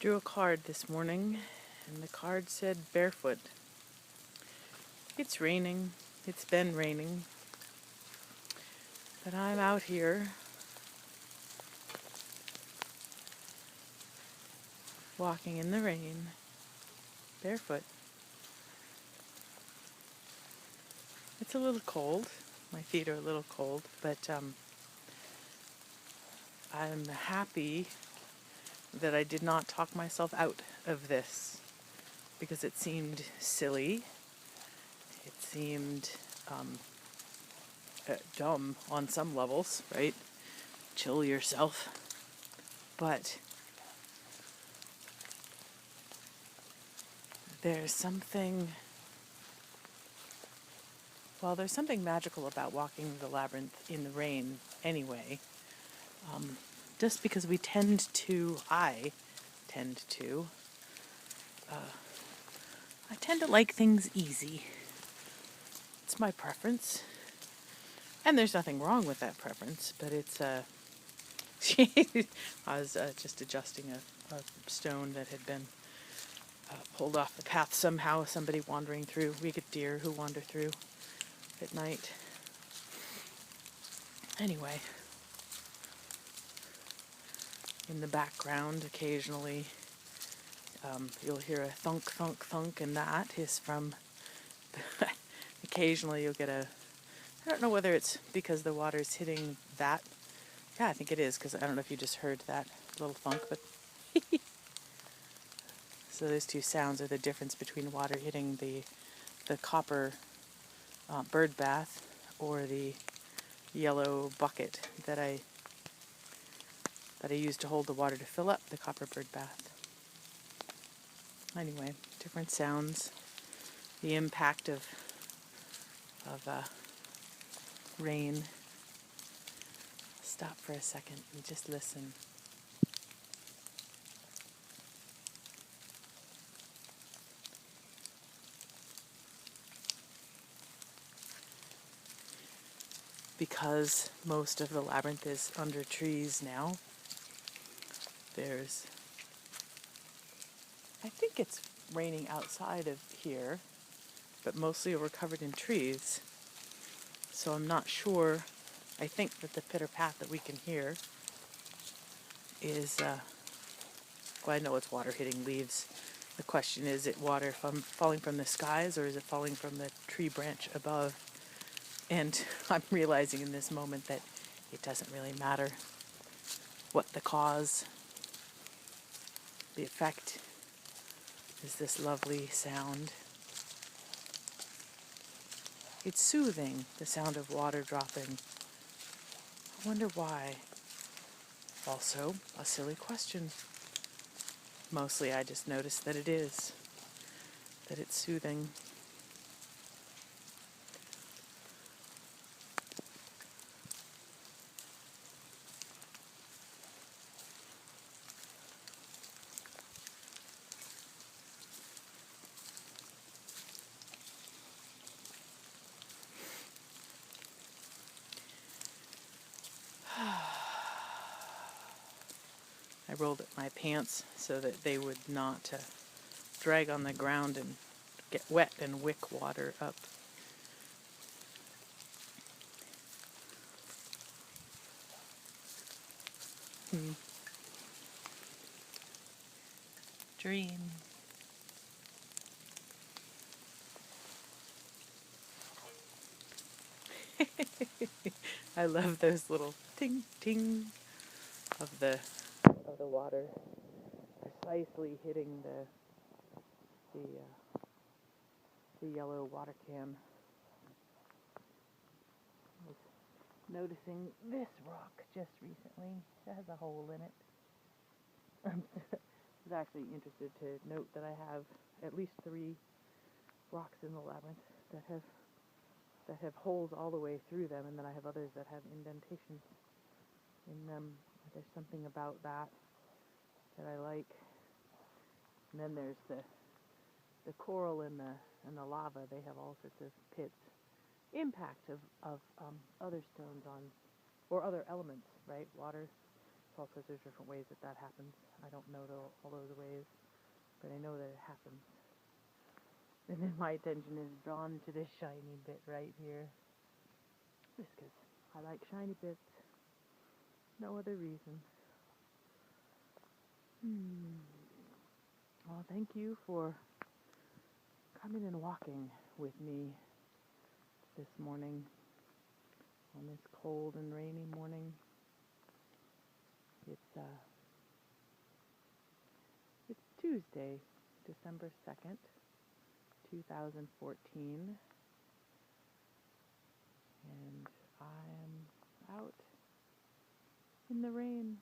Drew a card this morning, and the card said barefoot. It's raining. It's been raining. But I'm out here walking in the rain, barefoot. It's a little cold. My feet are a little cold, but I'm happy that I did not talk myself out of this because it seemed silly. It seemed dumb on some levels, right? Chill yourself. But there's something magical about walking the labyrinth in the rain anyway. Just because I tend to like things easy. It's my preference. And there's nothing wrong with that preference, but it's, I was just adjusting a stone that had been pulled off the path somehow, somebody wandering through. We get deer who wander through at night. Anyway, in the background occasionally you'll hear a thunk, thunk, thunk, and that is from, occasionally you'll get I don't know whether it's because the water's hitting that. Yeah, I think it is, because I don't know if you just heard that little thunk, but so those two sounds are the difference between water hitting the copper bird bath or the yellow bucket that I use to hold the water to fill up the copper bird bath. Anyway, different sounds, the impact of rain. Stop for a second and just listen. Because most of the labyrinth is under trees now, I think it's raining outside of here, but mostly we're covered in trees. So I'm not sure. I think that the pitter-pat that we can hear is, well, I know it's water hitting leaves. The question is it water falling from the skies, or is it falling from the tree branch above? And I'm realizing in this moment that it doesn't really matter what the cause. The effect is this lovely sound. It's soothing, the sound of water dropping. I wonder why. Also, a silly question. Mostly I just noticed that it's soothing. I rolled up my pants so that they would not drag on the ground and get wet and wick water up. Dream. I love those little ting ting of the water precisely hitting the yellow water can. I was noticing this rock just recently. It has a hole in it. I was actually interested to note that I have at least 3 rocks in the labyrinth that have holes all the way through them, and then I have others that have indentations in them. There's something about that I like. And then there's the coral and the lava. They have all sorts of pits. Impact of other stones on, or other elements, right? Water Paul says there's different ways that happens. I don't know all those ways, but I know that it happens. And then my attention is drawn to this shiny bit right here. Just because I like shiny bits. No other reason. Well, thank you for coming and walking with me this morning on this cold and rainy morning. It's Tuesday, December 2nd, 2014, and I am out in the rain.